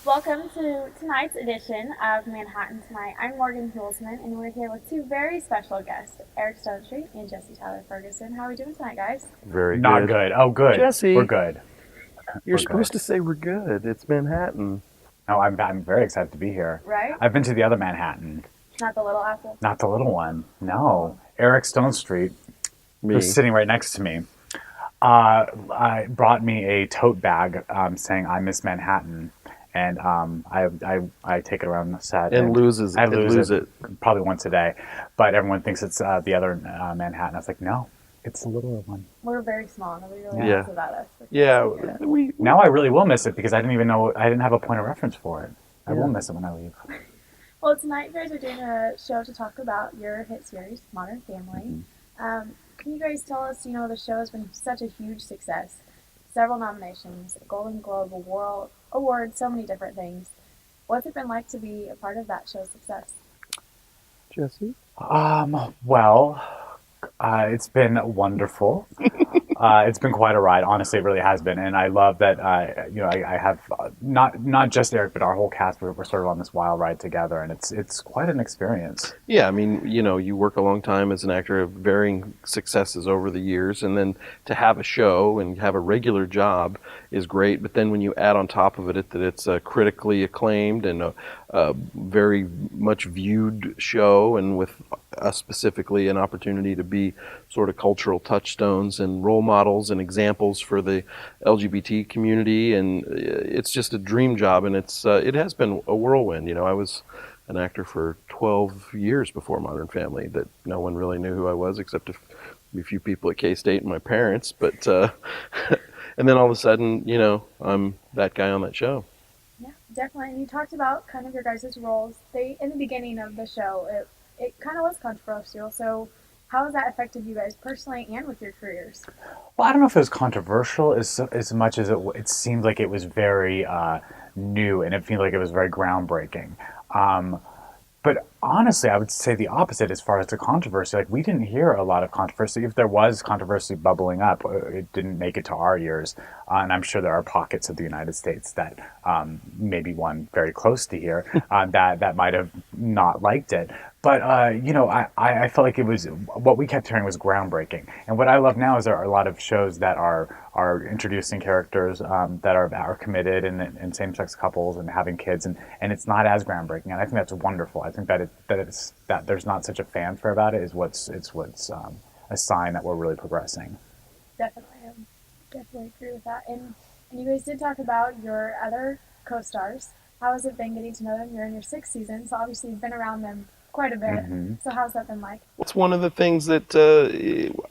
Welcome to tonight's edition of Manhattan Tonight. I'm Morgan Hulsman, and we're here with two very special guests, Eric Stonestreet and Jesse Tyler Ferguson. How are we doing tonight, guys? Very Not good. good. Oh, good. Jesse, We're good. You're We're supposed good. to say we're good. It's Manhattan. No, I'm very excited to be here. Right? I've been to the other Manhattan, Not the little apple. not the little one. No. Eric Stonestreet, Me. who's sitting right next to me, brought me a tote bag saying I miss Manhattan. And I take it around the set. And loses I it. lose it probably once a day. But everyone thinks it's the other Manhattan. I was like, no, it's the littler one. We're very small. Nobody really Yeah. knows about us. Yeah, Yeah. Now I really will miss it because I didn't even know, I didn't have a point of reference for it. I Yeah. will miss it when I leave. Well, tonight you guys are doing a show to talk about your hit series, Modern Family. Can you guys tell us, the show has been such a huge success. Several nominations, Golden Globe award, so many different things. What's it been like to be a part of that show's success? Jesse? Well, it's been wonderful. It's been quite a ride. Honestly, it really has been, and I love that. I have not just Eric, but our whole cast. We're sort of on this wild ride together, and it's quite an experience. Yeah, I mean, you work a long time as an actor of varying successes over the years, and then to have a show and have a regular job is great. But then when you add on top of it that it's critically acclaimed and a very much viewed show, and with us specifically an opportunity to be sort of cultural touchstones and role models and examples for the LGBT community, and it's just a dream job, and it has been a whirlwind. I was an actor for 12 years before Modern Family that no one really knew who I was except a few people at K-State and my parents, but and then all of a sudden, I'm that guy on that show. Yeah, definitely. And you talked about kind of your guys' roles. In the beginning of the show, it kind of was controversial. So how has that affected you guys personally and with your careers? Well, I don't know if it was controversial as much as it seemed like it was very new, and it seemed like it was very groundbreaking. But honestly, I would say the opposite as far as the controversy. Like, we didn't hear a lot of controversy. If there was controversy bubbling up, it didn't make it to our ears. And I'm sure there are pockets of the United States that maybe one very close to here that might have not liked it. But, I felt like it was, what we kept hearing was groundbreaking. And what I love now is there are a lot of shows that are introducing characters that are committed and same-sex couples and having kids, and it's not as groundbreaking. And I think that's wonderful. I think that there's not such a fanfare about it is what's a sign that we're really progressing. Definitely. I definitely agree with that. And you guys did talk about your other co-stars. How has it been getting to know them? You're in your sixth season, so obviously you've been around them quite a bit. So how's that been like? It's one of the things that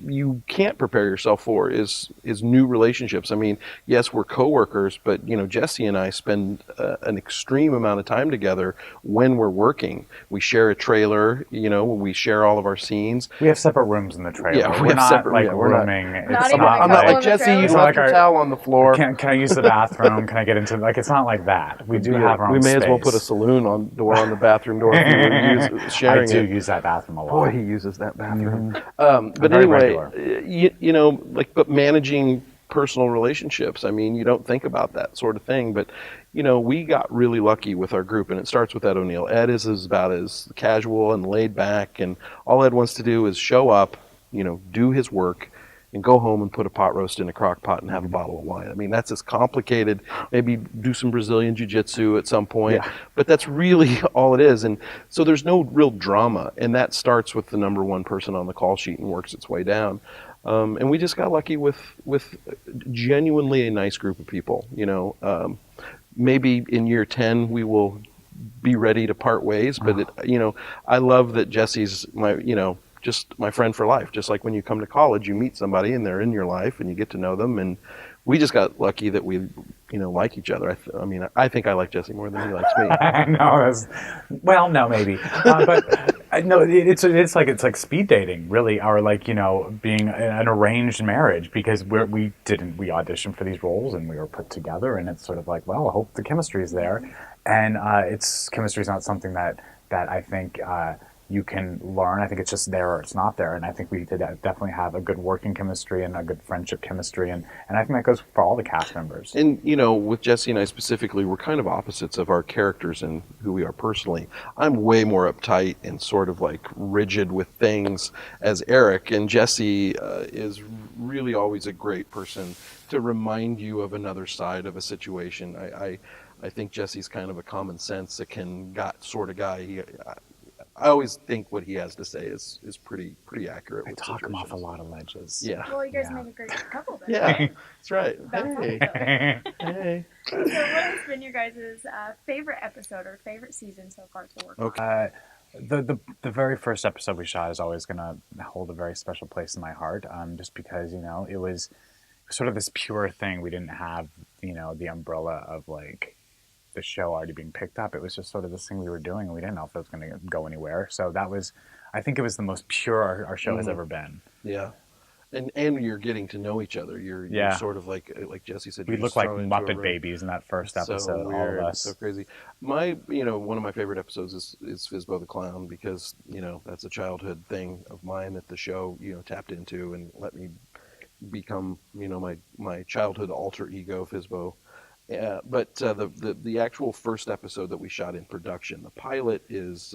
you can't prepare yourself for is new relationships. I mean, yes, we're coworkers, but Jesse and I spend an extreme amount of time together when we're working. We share a trailer. We share all of our scenes. We have separate rooms in the trailer. Yeah, we're not separate. like Yeah, we're not- rooming. Not It's even not I'm not couple like in the Jesse. trailer? You It's not left like your towel on the floor. Can I use the bathroom? Can I get into it's not like that. We do have our own We may space. as well put a saloon door on the bathroom door if you were sharing I do it. use that bathroom a lot. Boy, he uses that bathroom. But Very anyway, regular. but managing personal relationships. I mean, you don't think about that sort of thing, but we got really lucky with our group, and it starts with Ed O'Neill. Ed is about as casual and laid back, and all Ed wants to do is show up, do his work, and go home and put a pot roast in a crock pot and have a bottle of wine. I mean, that's as complicated. Maybe do some Brazilian jiu-jitsu at some point, but that's really all it is. And so there's no real drama, and that starts with the number one person on the call sheet and works its way down. And we just got lucky with genuinely a nice group of people. Maybe in year 10 we will be ready to part ways, but I love that Jesse's just my friend for life. Just like when you come to college, you meet somebody and they're in your life and you get to know them. And we just got lucky that we, like each other. I think I like Jesse more than he likes me. No, no, maybe, but no, it's like speed dating, really, or being an arranged marriage, because we auditioned for these roles and we were put together, and it's sort of like, well, I hope the chemistry is there, and chemistry is not something that I think you can learn. I think it's just there or it's not there. And I think we did definitely have a good working chemistry and a good friendship chemistry. And I think that goes for all the cast members. And, with Jesse and I specifically, we're kind of opposites of our characters and who we are personally. I'm way more uptight and sort of like rigid with things as Eric, and Jesse is really always a great person to remind you of another side of a situation. I think Jesse's kind of a common sense sort of guy. I always think what he has to say is pretty accurate. I with talk him off a situations. lot of ledges. Yeah. Well, you guys Yeah. make a great couple then. Yeah, Right? that's right. Bounce off Hey, each other. hey. So, what has been your guys' favorite episode or favorite season so far to work on? Okay. The very first episode we shot is always going to hold a very special place in my heart, just because it was sort of this pure thing. We didn't have the umbrella of like the show already being picked up. It was just sort of this thing we were doing, and we didn't know if it was going to go anywhere. So I think it was the most pure our show has ever been. Yeah. And you're getting to know each other. You're sort of like Jesse said. We you're look just like thrown into a Muppet room. babies in that first episode, So all weird. of It's us. so crazy. One of my favorite episodes is Fizbo the Clown, because that's a childhood thing of mine that the show tapped into and let me become my childhood alter ego Fizbo. But the actual first episode that we shot in production, the pilot is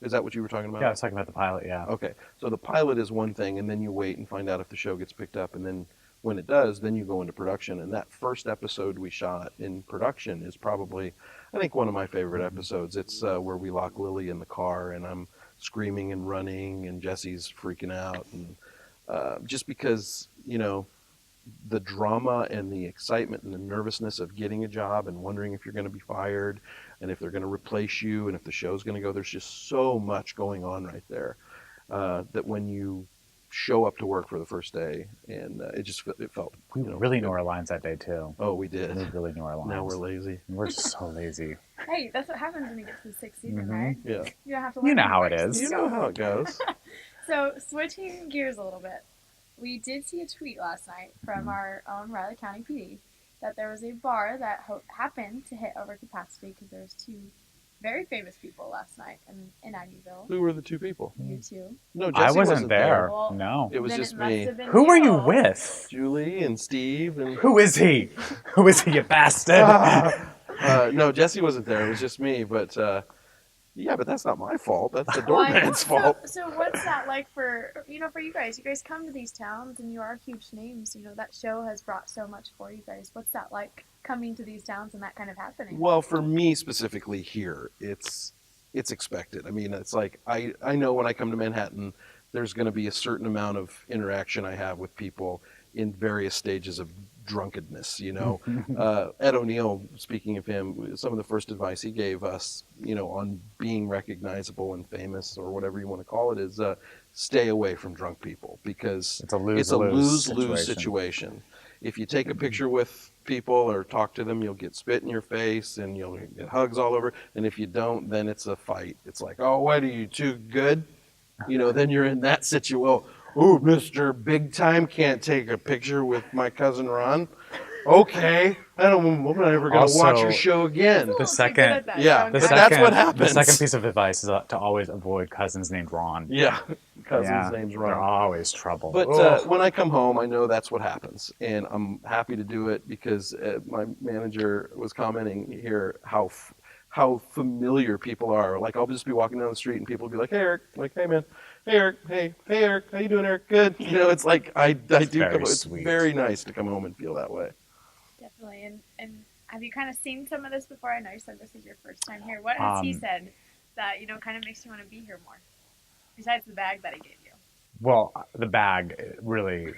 that what you were talking about? Yeah, I was talking about the pilot, yeah. Okay, so the pilot is one thing, and then you wait and find out if the show gets picked up, and then when it does, then you go into production. And that first episode we shot in production is probably, I think, one of my favorite episodes. It's where we lock Lily in the car, and I'm screaming and running, and Jesse's freaking out, and just because the drama and the excitement and the nervousness of getting a job and wondering if you're going to be fired and if they're going to replace you and if the show's going to go. There's just so much going on right there that when you show up to work for the first day, and it felt We really knew our lines that day too. Oh, we did. We really knew our lines. Now we're lazy. We're just so lazy. Hey, that's what happens when you get to the sixth season, Mhm. right? Yeah. You don't have to. You learn know how it it is. You know how it goes. So, switching gears a little bit, we did see a tweet last night from our own Riley County PD that there was a bar that happened to hit over capacity because there was two very famous people last night in Aggieville. Who were the two people? You two. No, Jesse I wasn't there. Well, No. It was Then just it must me. have been Who were you with? Julie and Steve and Who is he? Who is he, you bastard? no, Jesse wasn't there. It was just me. But yeah, but that's not my fault. That's the Well, doorman's fault. So what's that like for you guys? You guys come to these towns and you are huge names. That show has brought so much for you guys. What's that like coming to these towns and that kind of happening? Well, for me specifically here, it's expected. I mean, it's like I know when I come to Manhattan, there's going to be a certain amount of interaction I have with people in various stages of drunkenness. Ed O'Neill, speaking of him, some of the first advice he gave us, on being recognizable and famous, or whatever you want to call it, is stay away from drunk people, because It's a lose-lose situation. If you take a picture with people or talk to them, you'll get spit in your face and you'll get hugs all over. And if you don't, then it's a fight. It's like, oh, what are you, too good? Then you're in that situation. Oh, Mr. Big Time can't take a picture with my cousin Ron. Okay, I'm never going to watch your show again. Cool, The so you're good second- at that, yeah, don't but you? that's what happens. The second piece of advice is to always avoid cousins named Ron. Yeah, cousin's Yeah, name's They're Ron. always trouble. But when I come home, I know that's what happens, and I'm happy to do it because my manager was commenting here how familiar people are. Like, I'll just be walking down the street and people will be like, "Hey, Eric," like, "Hey, man." "Hey, Eric." "Hey, Eric. How you doing, Eric?" "Good." It's like I do very come. It's sweet. very nice to come home and feel that way. Definitely. And have you kind of seen some of this before? I know you said this is your first time here. What has he said that kind of makes you want to be here more? Besides the bag that he gave you. Well, the bag really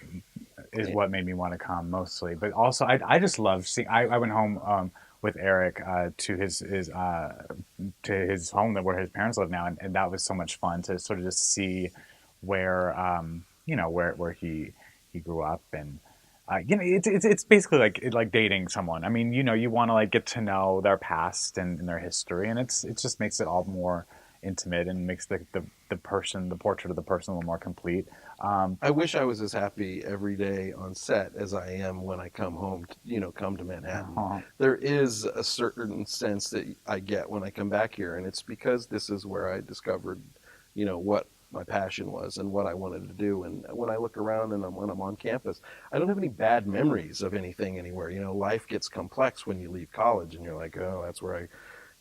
is what made me want to come mostly. But also, I just love seeing. I went home with Eric to his home where his parents live now, and that was so much fun to sort of just see where where he grew up, and it's basically like dating someone. I mean, you want to get to know their past and their history, and it just makes it all more intimate and makes the portrait of the person a little more complete. I wish I was as happy every day on set as I am when I come home, come to Manhattan. Uh-huh. There is a certain sense that I get when I come back here, and it's because this is where I discovered, what my passion was and what I wanted to do. And when I look around and when I'm on campus, I don't have any bad memories of anything anywhere. Life gets complex when you leave college and you're like, oh, that's where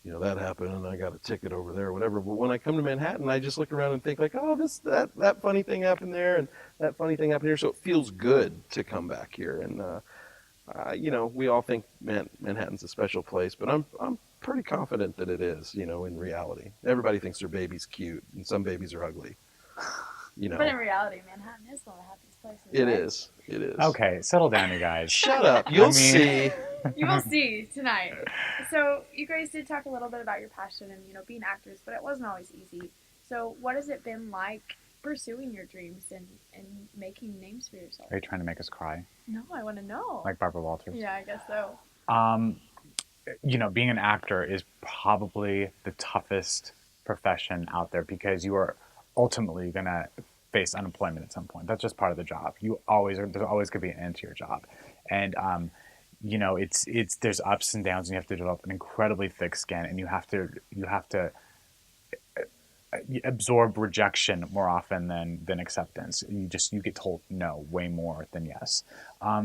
that happened and I got a ticket over there or whatever. But when I come to Manhattan, I just look around and think like, oh, that funny thing happened there and that funny thing happened here. So it feels good to come back here. And, we all think Manhattan's a special place, but I'm pretty confident that it is, in reality. Everybody thinks their baby's cute and some babies are ugly, But in reality, Manhattan is one of the happiest places. It right? is. It is. Okay, settle down, you guys. Shut up. You'll see. You will see tonight. So you guys did talk a little bit about your passion and being actors, but it wasn't always easy. So what has it been like pursuing your dreams and making names for yourself? Are you trying to make us cry? No, I want to know. Like Barbara Walters? Yeah, I guess so. Being an actor is probably the toughest profession out there because you are ultimately going to face unemployment at some point. That's just part of the job. There's always going to be an end to your job. And, it's there's ups and downs and you have to develop an incredibly thick skin and you have to absorb rejection more often than acceptance. You get told no way more than yes.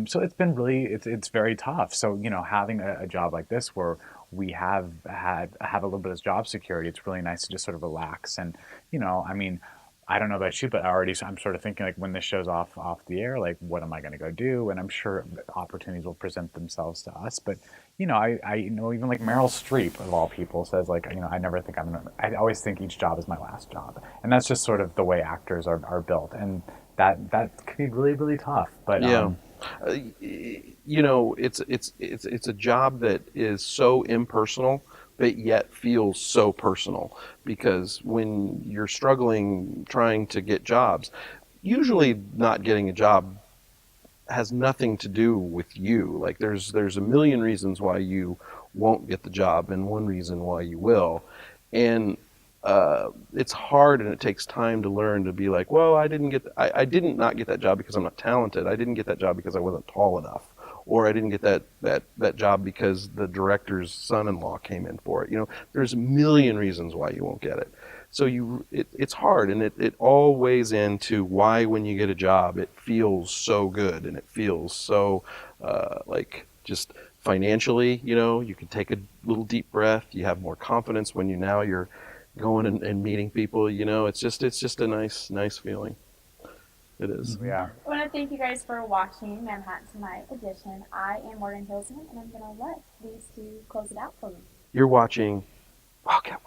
So it's been it's very tough. So having a job like this where we have a little bit of job security, it's really nice to just sort of relax. And I don't know about you, but I'm sort of thinking like when this show's off the air, like what am I going to go do? And I'm sure opportunities will present themselves to us. But I know even like Meryl Streep of all people says like I never think I always think each job is my last job, and that's just sort of the way actors are built, and that can be really really tough. But yeah. It's a job that is so impersonal but yet feels so personal, because when you're struggling trying to get jobs, usually not getting a job has nothing to do with you. Like there's a million reasons why you won't get the job and one reason why you will. And it's hard and it takes time to learn to be like, well, I didn't not get that job because I'm not talented. I didn't get that job because I wasn't tall enough. Or I didn't get that job because the director's son-in-law came in for it. There's a million reasons why you won't get it. So it's hard, and it all weighs into why when you get a job it feels so good and it feels so like just financially, you can take a little deep breath. You have more confidence when you're going and meeting people. It's just a nice feeling. It is. Yeah. I want to thank you guys for watching Manhattan Tonight edition. I am Morgan Hilsman, and I'm going to let these two close it out for me. You're watching Wildcat.